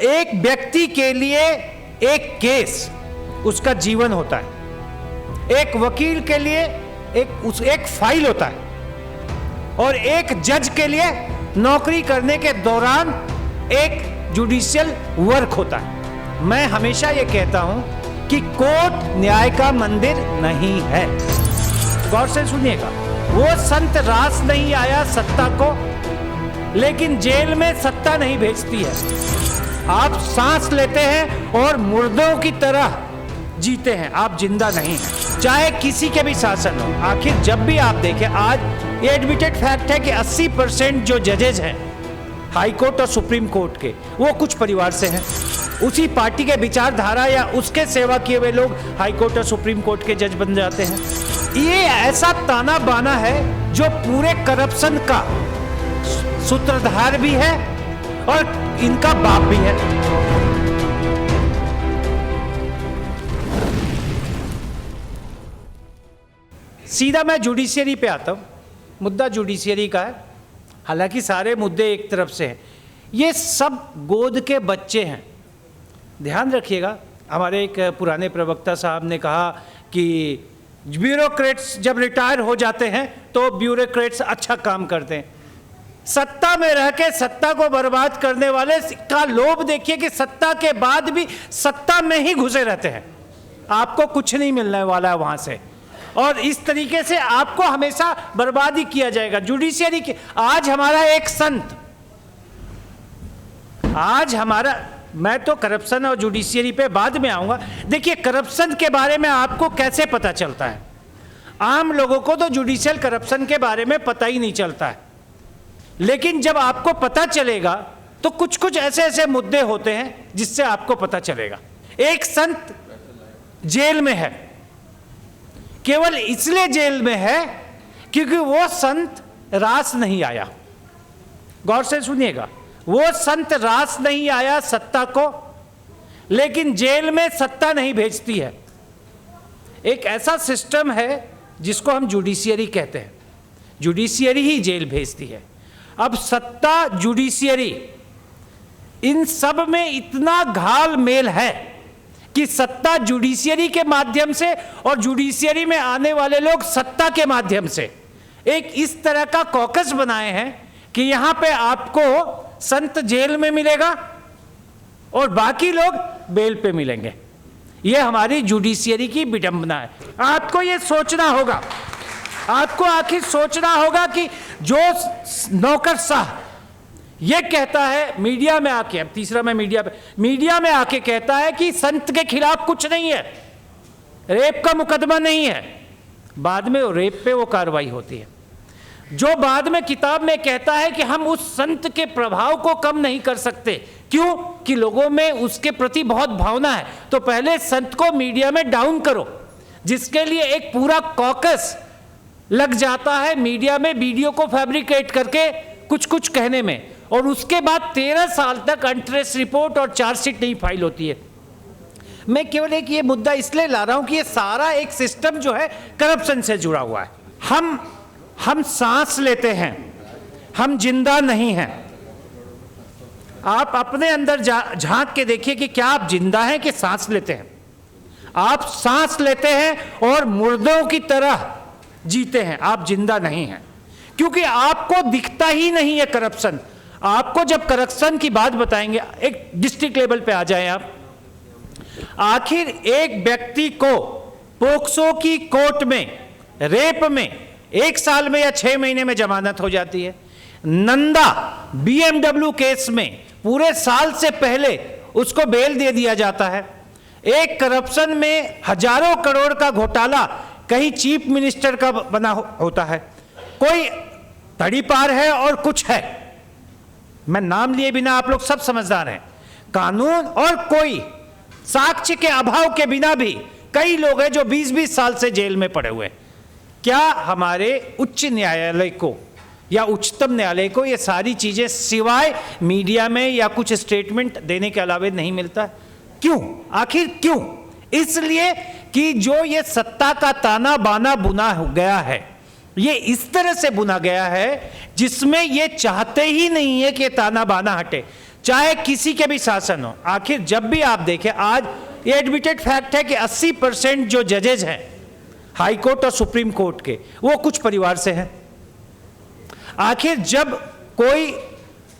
एक व्यक्ति के लिए एक केस उसका जीवन होता है, एक वकील के लिए एक फाइल होता है, और एक जज के लिए नौकरी करने के दौरान एक जुडिशियल वर्क होता है। मैं हमेशा ये कहता हूं कि कोर्ट न्याय का मंदिर नहीं है। गौर से सुनिएगा, वो संत रास नहीं आया सत्ता को, लेकिन जेल में सत्ता नहीं भेजती है। आप सांस लेते हैं और मुर्दों की तरह जीते हैं, आप जिंदा नहीं हैं, चाहे किसी के भी शासन हो। आखिर जब भी आप देखें, आज ये एडमिटेड फैक्ट है कि 80% जो जजेज हैं हाई कोर्ट और सुप्रीम कोर्ट के, वो कुछ परिवार से हैं, उसी पार्टी के विचारधारा या उसके सेवा किए हुए लोग हाई कोर्ट और सुप्रीम कोर्ट के जज बन जाते हैं। ये ऐसा ताना बाना है जो पूरे करप्शन का सूत्रधार भी है और इनका बाप भी है। सीधा मैं जुडिशियरी पे आता हूं। मुद्दा जुडिशियरी का है, हालांकि सारे मुद्दे एक तरफ से हैं। ये सब गोद के बच्चे हैं। ध्यान रखिएगा, हमारे एक पुराने प्रवक्ता साहब ने कहा कि ब्यूरोक्रेट्स जब रिटायर हो जाते हैं तो ब्यूरोक्रेट्स अच्छा काम करते हैं। सत्ता में रह के सत्ता को बर्बाद करने वाले का लोभ देखिए कि सत्ता के बाद भी सत्ता में ही घुसे रहते हैं, आपको कुछ नहीं मिलने वाला है वहां से, और इस तरीके से आपको हमेशा बर्बाद ही किया जाएगा। जुडिशियरी के आज हमारा एक संत, आज हमारा, मैं तो करप्शन और जुडिशियरी पे बाद में आऊंगा। देखिए, करप्शन के बारे में आपको कैसे पता चलता है? आम लोगों को तो जुडिशियल करप्शन के बारे में पता ही नहीं चलता है, लेकिन जब आपको पता चलेगा तो कुछ कुछ ऐसे ऐसे मुद्दे होते हैं जिससे आपको पता चलेगा। एक संत जेल में है, केवल इसलिए जेल में है क्योंकि वो संत रास नहीं आया। गौर से सुनिएगा, वो संत रास नहीं आया सत्ता को, लेकिन जेल में सत्ता नहीं भेजती है। एक ऐसा सिस्टम है जिसको हम जुडिशियरी कहते हैं, जुडिशियरी ही जेल भेजती है। अब सत्ता, जुडिशियरी, इन सब में इतना घाल मेल है कि सत्ता जुडिशियरी के माध्यम से और जुडिशियरी में आने वाले लोग सत्ता के माध्यम से एक इस तरह का कॉकस बनाए हैं कि यहां पे आपको संत जेल में मिलेगा और बाकी लोग बेल पे मिलेंगे। यह हमारी जुडिशियरी की विडंबना है। आपको यह सोचना होगा, आपको आखिर सोचना होगा कि जो नौकरशाह ये कहता है मीडिया में आके, अब तीसरा मैं मीडिया में आके कहता है कि संत के खिलाफ कुछ नहीं है, रेप का मुकदमा नहीं है, बाद में वो रेप पे वो कार्रवाई होती है। जो बाद में किताब में कहता है कि हम उस संत के प्रभाव को कम नहीं कर सकते, क्यों? कि लोगों में उसके प्रति बहुत भावना है, तो पहले संत को मीडिया में डाउन करो, जिसके लिए एक पूरा कॉकस लग जाता है मीडिया में वीडियो को फैब्रिकेट करके कुछ कुछ कहने में, और उसके बाद 13 साल तक अनट्रेस रिपोर्ट और चार्जशीट नहीं फाइल होती है। मैं केवल एक ये मुद्दा इसलिए ला रहा हूं कि ये सारा एक सिस्टम जो है करप्शन से जुड़ा हुआ है। हम सांस लेते हैं, हम जिंदा नहीं हैं। आप अपने अंदर झांक के देखिए कि क्या आप जिंदा हैं कि सांस लेते हैं? आप सांस लेते हैं और मुर्दों की तरह जीते हैं, आप जिंदा नहीं हैं, क्योंकि आपको दिखता ही नहीं है करप्शन। आपको जब करप्शन की बात बताएंगे, एक डिस्ट्रिक्ट लेवल पे आ जाएं आप, आखिर एक व्यक्ति को पोक्सो की कोर्ट में रेप में 1 साल में या 6 महीने में जमानत हो जाती है। नंदा BMW केस में पूरे साल से पहले उसको बेल दे दिया जाता है। एक करप्शन में हजारों करोड़ का घोटाला कहीं चीफ मिनिस्टर का बना होता है, कोई तड़ी पार है और कुछ है, मैं नाम लिए बिना आप लोग सब समझदार हैं। कानून और कोई साक्ष्य के अभाव के बिना भी कई लोग हैं जो 20-20 साल से जेल में पड़े हुए हैं। क्या हमारे उच्च न्यायालय को या उच्चतम न्यायालय को ये सारी चीजें सिवाय मीडिया में या कुछ स्टेटमेंट देने के अलावा नहीं मिलता? क्यों? आखिर क्यों? इसलिए कि जो ये सत्ता का ताना बाना बुना गया है, ये इस तरह से बुना गया है जिसमें ये चाहते ही नहीं है कि ताना बाना हटे। चाहे किसी के भी शासन हो। आखिर जब भी आप देखें, आज ये एडमिटेड फैक्ट है कि 80% जो जजेज हैं हाई कोर्ट और सुप्रीम कोर्ट के, वो कुछ परिवार से हैं। आखिर जब कोई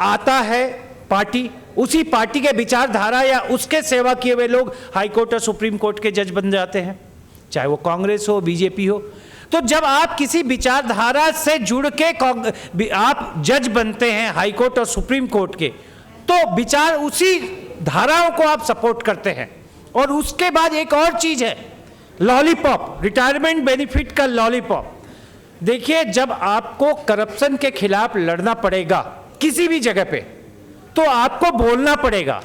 आता है पार्टी, उसी पार्टी के विचारधारा या उसके सेवा किए हुए लोग हाई कोर्ट और सुप्रीम कोर्ट के जज बन जाते हैं, चाहे वो कांग्रेस हो, बीजेपी हो। तो जब आप किसी विचारधारा से जुड़ के आप जज बनते हैं हाई कोर्ट और सुप्रीम कोर्ट के, तो विचार उसी धाराओं को आप सपोर्ट करते हैं। और उसके बाद एक और चीज है, लॉलीपॉप, रिटायरमेंट बेनिफिट का लॉलीपॉप। देखिए, जब आपको करप्शन के खिलाफ लड़ना पड़ेगा किसी भी जगह पे, तो आपको बोलना पड़ेगा,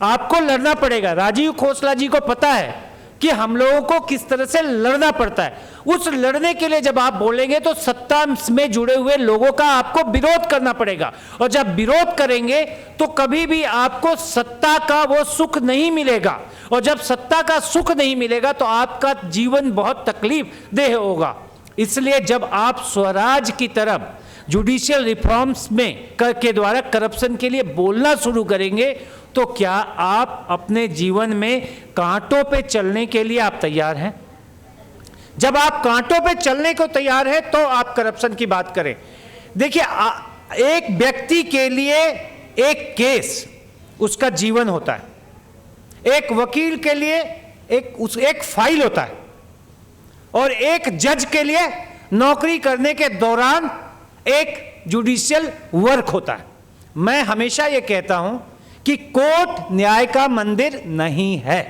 आपको लड़ना पड़ेगा। राजीव खोसला जी को पता है कि हम लोगों को किस तरह से लड़ना पड़ता है। उस लड़ने के लिए जब आप बोलेंगे तो सत्ता में जुड़े हुए लोगों का आपको विरोध करना पड़ेगा, और जब विरोध करेंगे तो कभी भी आपको सत्ता का वो सुख नहीं मिलेगा, और जब सत्ता का सुख नहीं मिलेगा तो आपका जीवन बहुत तकलीफ देह होगा। इसलिए जब आप स्वराज की तरफ जुडिशियल रिफॉर्म्स में के द्वारा करप्शन के लिए बोलना शुरू करेंगे, तो क्या आप अपने जीवन में कांटों पे चलने के लिए आप तैयार हैं? जब आप कांटों पे चलने को तैयार हैं तो आप करप्शन की बात करें। देखिए, एक व्यक्ति के लिए एक केस उसका जीवन होता है, एक वकील के लिए एक फाइल होता है, और एक जज के लिए नौकरी करने के दौरान एक जुडिशियल वर्क होता है। मैं हमेशा यह कहता हूं कि कोर्ट न्याय का मंदिर नहीं है।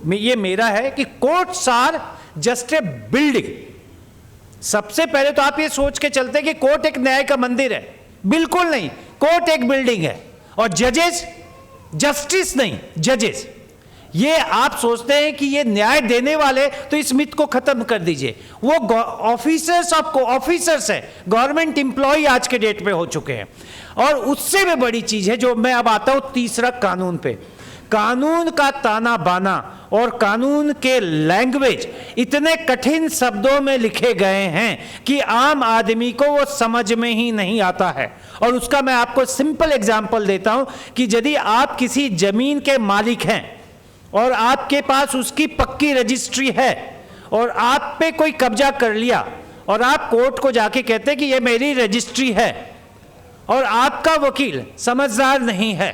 ये मेरा है कि courts are just a building. सबसे पहले तो आप ये सोच के चलते कि कोर्ट एक न्याय का मंदिर है, बिल्कुल नहीं। कोर्ट एक बिल्डिंग है, और जजेस जस्टिस नहीं, जजेस। ये आप सोचते हैं कि ये न्याय देने वाले, तो इस मिथ को खत्म कर दीजिए। वो ऑफिसर्स है, गवर्नमेंट एम्प्लॉय आज के डेट में हो चुके हैं। और उससे भी बड़ी चीज है जो मैं अब आता हूं तीसरा, कानून पे। कानून का ताना बाना और कानून के लैंग्वेज इतने कठिन शब्दों में लिखे गए हैं कि आम आदमी को वो समझ में ही नहीं आता है। और उसका मैं आपको सिंपल एग्जांपल देता हूं कि यदि आप किसी जमीन के मालिक हैं और आपके पास उसकी पक्की रजिस्ट्री है, और आप पे कोई कब्जा कर लिया, और आप कोर्ट को जाके कहते हैं कि ये मेरी रजिस्ट्री है, और आपका वकील समझदार नहीं है,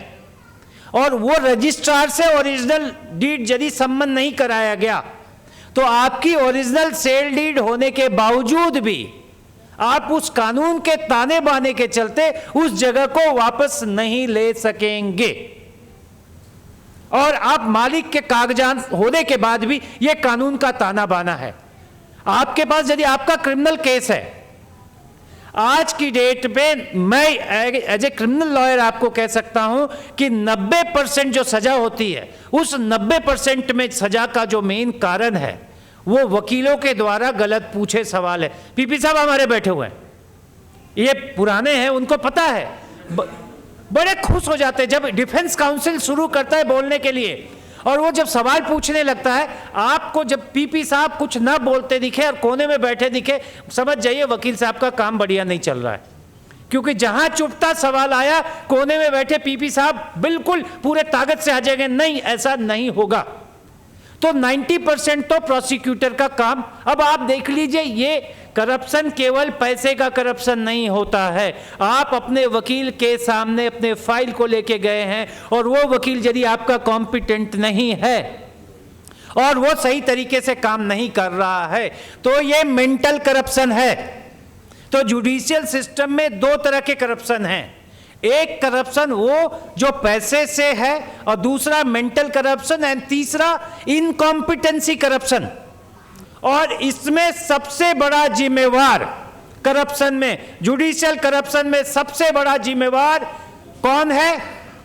और वो रजिस्ट्रार से ओरिजिनल डीड यदि संबंध नहीं कराया गया, तो आपकी ओरिजिनल सेल डीड होने के बावजूद भी आप उस कानून के ताने बाने के चलते उस जगह को वापस नहीं ले सकेंगे। और आप मालिक के कागजात होने के बाद भी यह कानून का ताना बाना है। आपके पास यदि आपका क्रिमिनल केस है, आज की डेट पे मैं एज ए क्रिमिनल लॉयर आपको कह सकता हूं कि 90% जो सजा होती है, उस 90% में सजा का जो मेन कारण है वो वकीलों के द्वारा गलत पूछे सवाल है। पीपी साहब हमारे बैठे हुए हैं, ये पुराने हैं, उनको पता है। बड़े खुश हो जाते हैं जब डिफेंस काउंसिल शुरू करता है बोलने के लिए, और वो जब सवाल पूछने लगता है, आपको जब पीपी साहब कुछ ना बोलते दिखे और कोने में बैठे दिखे, समझ जाइए वकील साहब का काम बढ़िया नहीं चल रहा है। क्योंकि जहां चुपता सवाल आया, कोने में बैठे पीपी साहब बिल्कुल पूरे ताकत से आ जाएंगे, नहीं ऐसा नहीं होगा। तो 90% तो प्रोसिक्यूटर का काम। अब आप देख लीजिए, ये करप्शन केवल पैसे का करप्शन नहीं होता है। आप अपने वकील के सामने अपने फाइल को लेके गए हैं, और वो वकील यदि आपका कॉम्पिटेंट नहीं है और वो सही तरीके से काम नहीं कर रहा है, तो ये मेंटल करप्शन है। तो जुडिशियल सिस्टम में दो तरह के करप्शन हैं। एक करप्शन वो जो पैसे से है, और दूसरा मेंटल करप्शन, एंड तीसरा इनकॉम्पिटेंसी करप्शन। और इसमें सबसे बड़ा जिम्मेवार करप्शन में, जुडिशियल करप्शन में सबसे बड़ा जिम्मेवार कौन है?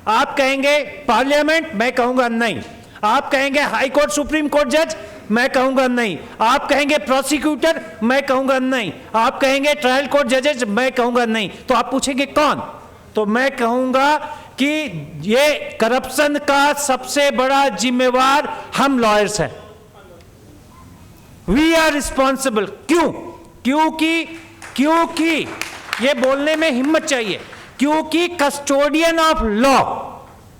आप कहेंगे पार्लियामेंट, मैं कहूंगा नहीं। आप कहेंगे हाई कोर्ट सुप्रीम कोर्ट जज, मैं कहूंगा नहीं। आप कहेंगे प्रोसिक्यूटर, मैं कहूंगा नहीं। आप कहेंगे ट्रायल कोर्ट जजेस, मैं कहूंगा नहीं। तो आप पूछेंगे कौन? तो मैं कहूंगा कि ये करप्शन का सबसे बड़ा जिम्मेवार हम लॉयर्स हैं। We are responsible. क्यों? क्योंकि ये बोलने में हिम्मत चाहिए। क्योंकि कस्टोडियन ऑफ लॉ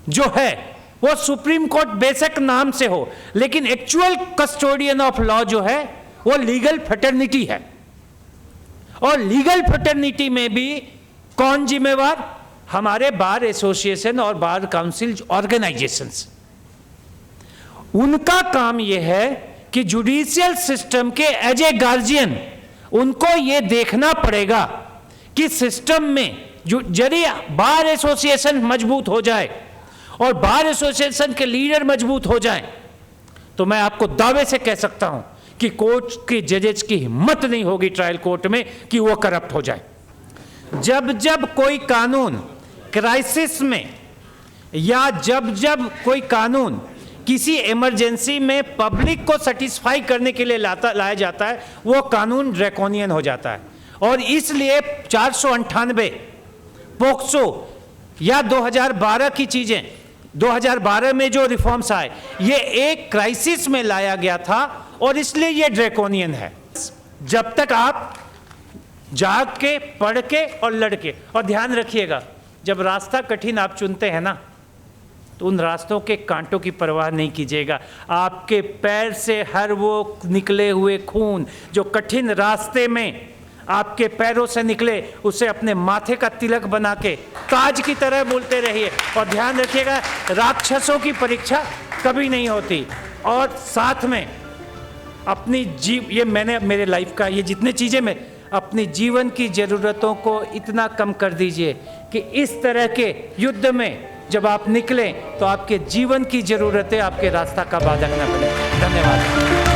जो है वो सुप्रीम कोर्ट बेशक नाम से हो, लेकिन एक्चुअल कस्टोडियन ऑफ लॉ जो है वो लीगल फ्रेटर्निटी है। और लीगल फ्रेटर्निटी में भी कौन जिम्मेवार? हमारे बार एसोसिएशन और बार काउंसिल ऑर्गेनाइजेशंस। उनका काम यह है कि जुडिशियल सिस्टम के एज ए गार्जियन उनको यह देखना पड़ेगा कि सिस्टम में यदि बार एसोसिएशन मजबूत हो जाए और बार एसोसिएशन के लीडर मजबूत हो जाएं, तो मैं आपको दावे से कह सकता हूं कि कोर्ट के जजेस की हिम्मत नहीं होगी ट्रायल कोर्ट में कि वो करप्ट हो जाए। जब जब कोई कानून क्राइसिस में या जब जब कोई कानून किसी इमरजेंसी में पब्लिक को सेटिस्फाई करने के लिए लाया जाता है, वो कानून ड्रैकोनियन हो जाता है। और इसलिए 498 पोक्सो या 2012 की चीजें, 2012 में जो रिफॉर्म्स आए, ये एक क्राइसिस में लाया गया था और इसलिए ये ड्रैकोनियन है। जब तक आप जाग के, पढ़ के और लड़ के, और ध्यान रखिएगा जब रास्ता कठिन आप चुनते हैं ना, तो उन रास्तों के कांटों की परवाह नहीं कीजिएगा। आपके पैर से हर वो निकले हुए खून जो कठिन रास्ते में आपके पैरों से निकले, उसे अपने माथे का तिलक बना के ताज की तरह बोलते रहिए। और ध्यान रखिएगा राक्षसों की परीक्षा कभी नहीं होती। और साथ में अपनी ये मैंने मेरे लाइफ का ये जितने चीज़ें मैं अपनी जीवन की ज़रूरतों को इतना कम कर दीजिए कि इस तरह के युद्ध में जब आप निकलें तो आपके जीवन की ज़रूरतें आपके रास्ता का बाधक न बने। धन्यवाद।